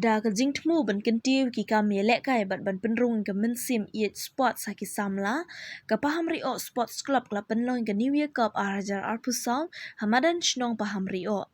Da ka jingthmu ban kentiu ki kam yelek kai bat ban penrung ka mensim iet sports haki samla ka paham ri o sports club la penlong ka New Year Cup arjar arpusau hamadan shnong paham ri o.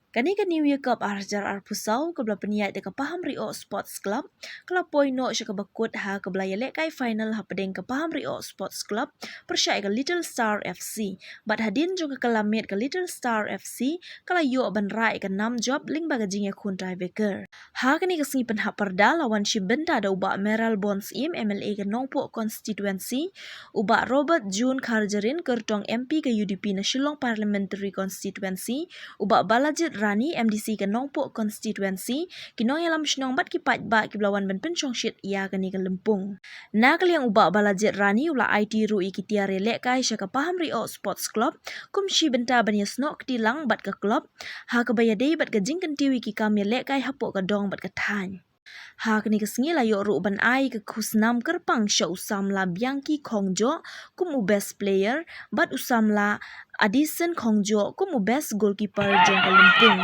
Kani ka New Year Cup arjar arpusau ka bla peniat de ka paham ri o sports club kala poino sya ka bakut ha ka bla yelek kai final ha pedeng ka paham ri o sports club persyai ka Little Star FC bat hadin jo ka kalamit ka Little Star FC kala yo ban rai ka nam job ling baga jingya khun tiebreaker. Ha kani kasni penhap perda lawan Shibenta da ubak Meral Bonds Im MLA ke Nongpo Constituency ubak Robert June Karjarin kertong MP ke UDP na Shillong Parliamentary Constituency ubak Balajit Rani MDC ke Nongpo Constituency kinong yalam shnong bat ki pat ba ki blawan ban penchong shit ya kani ke Lempung. Na kali yang ubak Balajit Rani ula IT rui ki tiare lek kai sya ka paham ri o sports club kum Shibenta ban yasnok ketilang bat ke club ha ka bayadei bat ke jingkan tiwi ki kam lek kai hapok ka dong bat katany. Ha kini kesengi la yo ru ban ai ke kusnam kerpang sya usamla Bianchi Khongjo kum u best player bat usamla Addison Khongjo kum u best goalkeeper jong ka Lempung.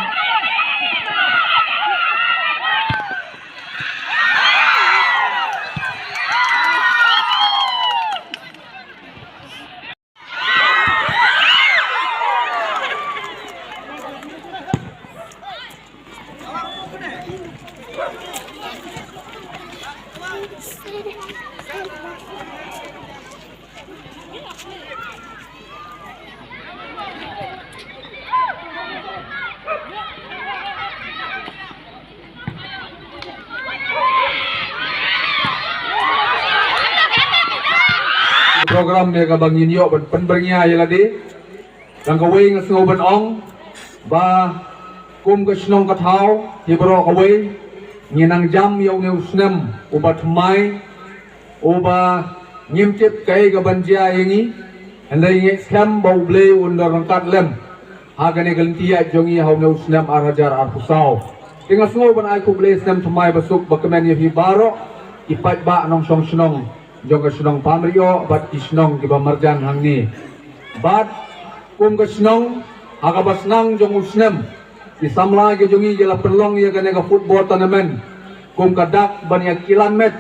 Program dia ka bangin yo penbernya ya ladi dan ka wei ngasngo ban ong ba kum ka snong ka thau hi bro ka wei nginang jam yo ne usnem uba thmai uba ngimtip kai ka banja yangi andai nge skam bau ble undar rangkat lem agane galantia jongi hau ne usnem arhajar arpusau tinga sngo ban ai ku ble snem thmai basuk bakamen hi baro ipat ba nong song snong jong ka snong pamrio bat isnong ki ba marjan hangni bat kum ka snong aga basnang jong usnem di samla ke jongi jela perlong ya kane ka football tournament kum ka dak ban ya kilamet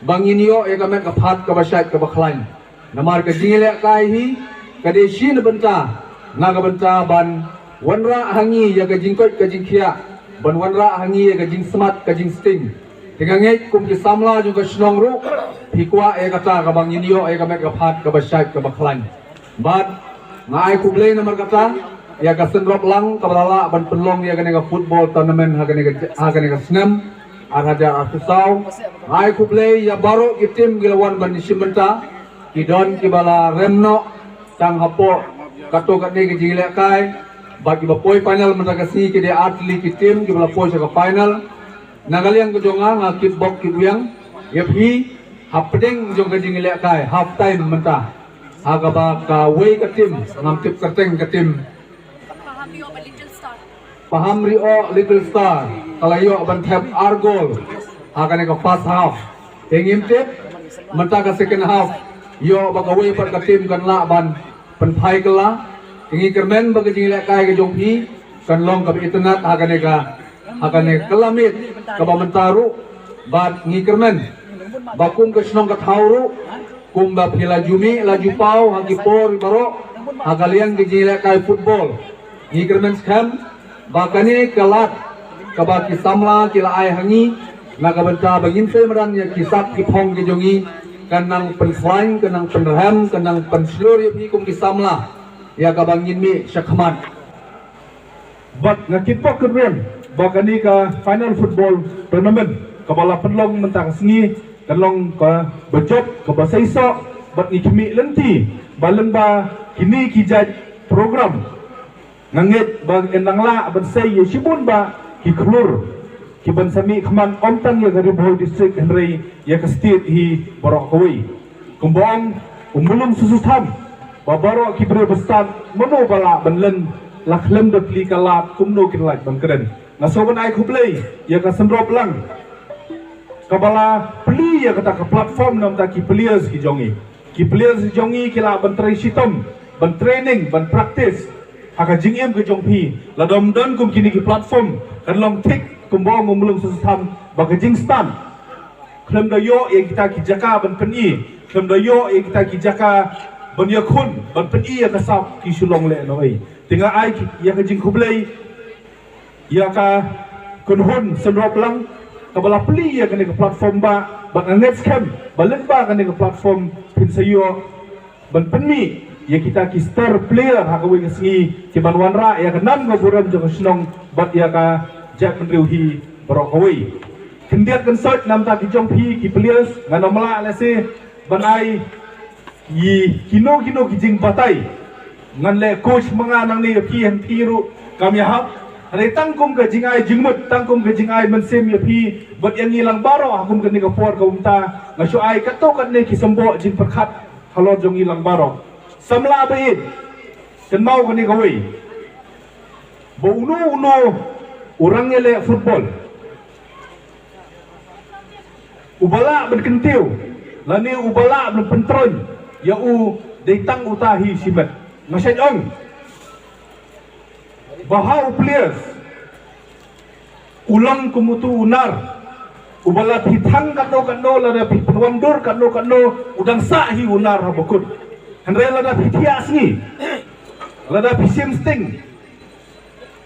bangin yo ya ka met ka phat ka basyat ka bakhlain namar ka jingile kai hi ka de shin benta na ka benta ban wanra hangi ya ka jingkot ka jingkhia ban wanra hangi ya ka jing smart ka jing sting tingange kum ki samla jong ka snong ru hikwa e kata ka bangin yo e ka met ka phat ka basyat ka bakhlain bat ngai ku ble namar kata ya ka senrop lang kabalala ban penlong ya kane ka football tournament ha kane ka snem arhaja arfusau ai ku play ya baro ki tim gilawan ban Shibenta ki don ki bala remno tang hapo kato kane ki jingile kai bagi ba poi final mata ka si ki de atli ki tim ki bala poi ka final nagaliang ko jonga nga ki bok ki buyang yepi hapdeng jong ka jingile kai half time menta aga ba ka wei ka tim ngam tip kerteng ka tim paham rio Little Star kalayo ban tap argol agane ka first half tengim tip menta ka second half yo ba ka wei par ka tim kan la ban pen phai kala tingi kermen ba ka jingile kai ka jonghi kan long ka internet agane kalamit ka ba mentaru bat ngi kermen bakum ka snong ka thauru kum ba phila jumi laju pau hagi por baro agalian ki jingile kai football ngi kermen skam bakani kalat kabaki samla kila ai hangi na kabenta bagin se meran ya kisap ki phong ki jongi kanang penslain kanang penrem kanang penslur ya kum ki samla ya kabangin mi syakmat bat ngakipok keren bakani ka final football tournament kabala penlong mentang sengi kalong ka bejot ka basaiso bat ni kimi lenti balemba kini kijaj program ngangit bang endangla ban say yeshibun ba ki klur ki ban sami khman omtang ya gari boy district henry ya ka state hi borok koi kumbong umulum susutam ba borok ki bre bestan mono bala ban len lakhlem de pli kalat kumno kin lak ban keren naso ban ai khuplei ya ka semrop lang kabala pli ya kata ka platform nam ta ki players ki jongi kila ban trai sitom ban training ban practice haka jingem ke jongpi ladom don kum kini ki platform kan long tik kumbong ngumulung sesam bagajing stan klem doyo yang kita kijaka ban peni klem doyo yang kita kijaka ban yakun ban peni ya kasap ki sulong le noi tinga ai ya kajing kublai ya ka kunhun senrop lang kabala peli ya kene ke platform ba ban net scam balen ba kene ke platform pinsayo ban peni ya kita ki star player hakawi ngi ki ban wanra ya kanam go buram jo snong bat ya ka jak menriuhi berokoi kendiat kensot nam ta ki jong phi ki players nganomla la se ban ai yi kino ki jing batai ngan le coach manga nang ni phi han thiru kam ya hap re tangkum ka jing ai jingmut tangkum ka jing ai man sem ya phi bat yang ngilang baro hakum ka ni ka por ka umta ngasu ai ka to kan ne ki sembo jing perkhat halo jong ngilang baro samla bain kan mau kan ni kawai bo uno orangnya le football ubala berkentiu lani ubala berpentroy ya u datang utahi simet masih ong bahau players ulang kumutu unar ubala pitang kano lada pitwandur kano udang sahi unar habukut Henry lada pitias ni, lada pisim sting,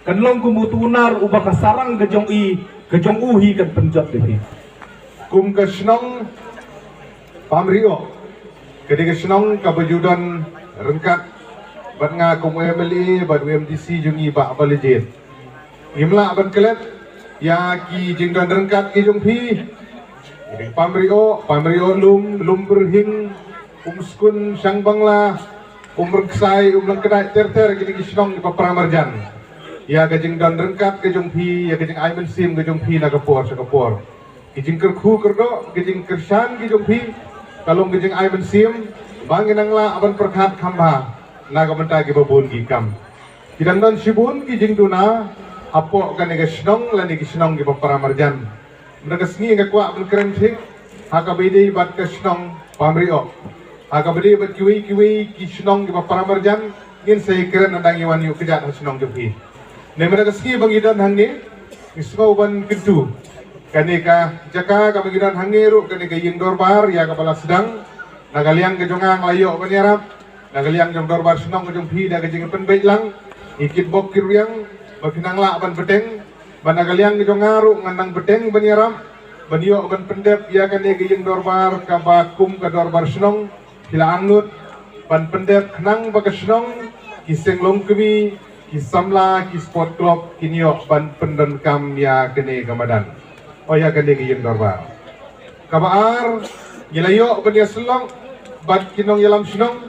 kanlong kumutunar ubah kasarang kejong uhi kan penjat depi. Kum kesnong pamrio, ketika kesnong kabajudan rengkat, bat nga kum UMLA, bat UMDC jungi bak balejit. Imla ban kelet, ya ki jingdan rengkat ki jong pi, pamrio lum berhing. Umskun sang bangla umreksai umlang kedai ter gini kisnong di paparamarjan ya gajing dan rengkat gajong pi ya gajing aimen sim gajong pi na kapor gajing kerku kerdo gajing kersan gajong pi kalong gajing aimen sim bangin angla aban perkhat khamba na gamenta gi babun gi kam kidang dan sibun gajing duna apo kan kisnong lani kisnong di paparamarjan mereka sengi ngakwa aban keren thik hakabidi bat kisnong pamrio Agabadi bat kiwi kisnong di paparamarjan ngin saya keren andang iwan yuk kejat kisnong jopi. Nemera keski bangidan hangi kisnong ban kentu. Kani ka jaka ka bangidan hangi ru kani ka ying dorbar ya kepala sedang nagaliang ke jongang layo banyarap nagaliang jong dorbar senong ke jompi da ke jing penbait lang ikit bok kiryang bakinang la ban beteng ban nagaliang ke jongaru ngandang beteng banyarap banyo ban pendep ya kani ke ying dorbar ka bakum ka dorbar senong Kila angut, ban pendep kenang bagasnong, kiseng longkemi, kisamla, kisport club, kinyo ban pendan kam ya kene kamadan. Oh ya kene kiyen dorba. Kabaar, gilayo ban ya selong, bat kinong yalam senong,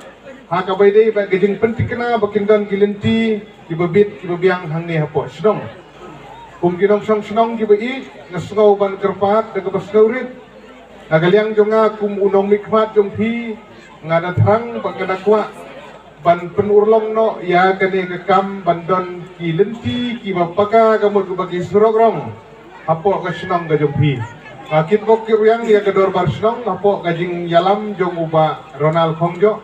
hakabaide bat gejing pentikena bakindan gilenti, kibabit kibabiang hangne hapo senong. Kinong song senong kibai, ngasngau ban kerpat, dagabasgaurit, nagaliang jonga unong mikmat jong pi, ngada terang bagada kuat ban penurlong no ya kene kekam bandon ki lenti ki bapaka kamu bagi surogrong apo ka senong ga jompi akit bok kiryang ya kedor bar senong apo gajing yalam jong uba Ronald Kongjo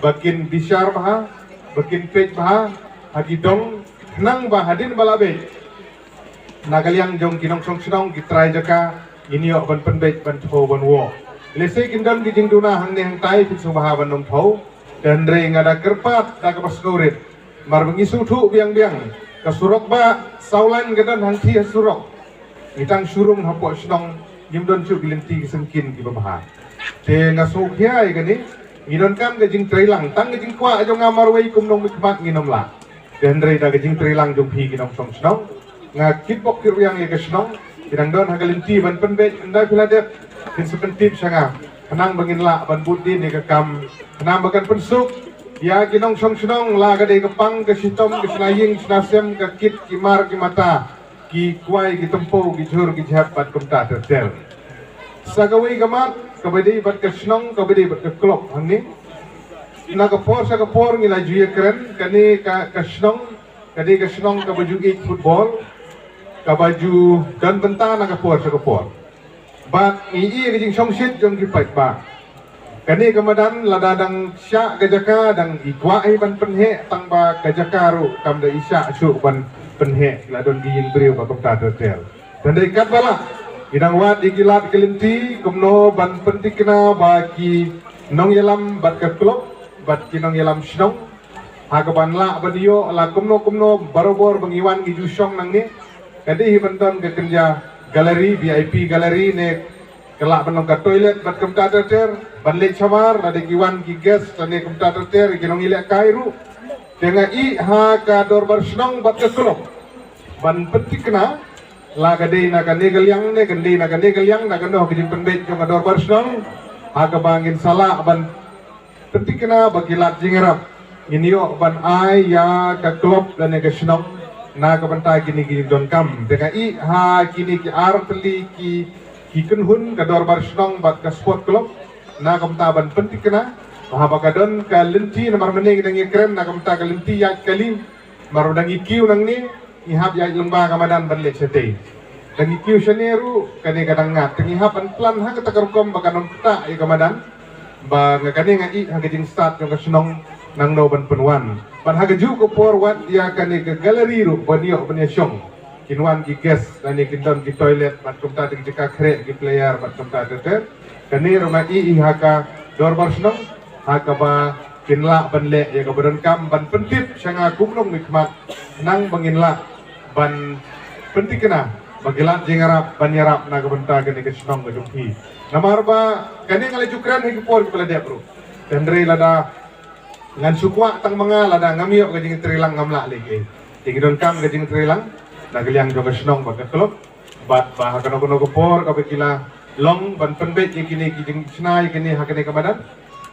bakin bisyar baha bakin pej baha hagidong nang bahadin balabe nagaliang jong kinong song senong kitrai jaka ini ok ban penbej ban tho ban wo Lesai kindan gijing duna hangne hang tai pisu bahaban nom thau dan re ngada kerpat da ka pasgaurit mar bengisu thu biang kasurok ba saulan gadan hang thi surok itang surung hapo snong gimdon chu gilinti kisengkin ki babaha te ngasuk hiai gani ngidon kam gijing trailang tang gijing kwa ajo ngamar wei kum nong mikmat nginom la dan re da gijing trailang jong phi ginom song snong ngakit bok kiryang ye kasnong kidang don hagalinti ban penbej ndai piladep Insupentip sanga kenang banginla ban putih ni kekam kenang bagan pensuk ya kinong song senong la gadai kepang ke sitom ke senaying senasem ke kit kimar ki mata ki kuai ki tempo ki jur ki jhat bat kumta tertel sagawai gamat kabadi bat ke senong kabadi bat ke klop hangni na kapor sa kapor ngila juye keren kani ka senong kadi ke senong ka baju ik football ka baju dan benta na kapor sa kapor bat ii gijing songsit jong kipat ba kani kamadan ladadang sya gajaka dang ikwa ban penhe tang ba gajaka ru kam da isya su ban penhe ladon gijing beriu ba komta hotel Dan ikat bala inang wat ikilat kelinti kumno ban penting kena bagi nong yelam bat ke klub bat kinong yelam shnong hagaban la badio la kumno barobor bangiwan gi jusyong nang ni kadi hibanton ke kerja galeri VIP galeri ne kelak benong ke toilet bat kem ter ban le chamar ada giwan gi gas tane kem ter kinong ilek kairu dengan i ha ka dor bar shnong bat ke klub ban penting kena la gadai na kanegel yang ne gandai na kanegel yang na kano kijin penbet ke dor bar shnong aga bangin salah ban penting kena bagilat jingerap inio ban ai ya ka klub dan ke shnong na ka banta kini gi don kam dengan i ha kini ki artli ki kenhun ka dor bar shnong bat ka sport club na ka banta ban penting kena ha bagadon ka lenti na marmene nang krem na ka banta ka lenti ya kali marudang ikiu nang ni ihap ya lemba kamadan ban le sete dan ikiu shaneru kani kadang ngat ngihap an plan ha ka takarkom bakanon ta i kamadan ba ngakani ngai ha gajing start yung kasunong nang no ban penwan ban ha gaju ko por wat dia kani ke galeri ru banio banyasyong kinwan gi gas dan kindon gi toilet bat kumta di jika kre gi player bat kumta ter kani rumah i ha ka dor bar sunong ha ka ba kinla ban le ya ka badan kam ban pentip sanga kumnong nikmat nang banginla ban penting kena bagilat jengarap banyarap na kabenta kani ke sunong ke jumpi namar ba kani ngalai cukran hi por kepala dia bro tendre lada ngan sukwa tang mga lada ngamiyo ke jing trilang ngamla lagi tingidon kam ke jing trilang na geliang jo ke sunong ba ke klub bat ba hakano kono ke por ka bekila long ban penbet ye kini kijing snai kini hakane kamadan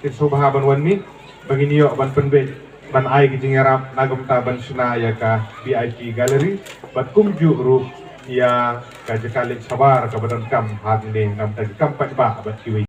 tit subha ban wanmi baginiyo ban penbet ban ai kijing yarap nagumta ban sunaya ka VIP gallery bat kumju ru ya kajakalit sabar ka badan kam hagne nam tagi kam pa ba bat kiwi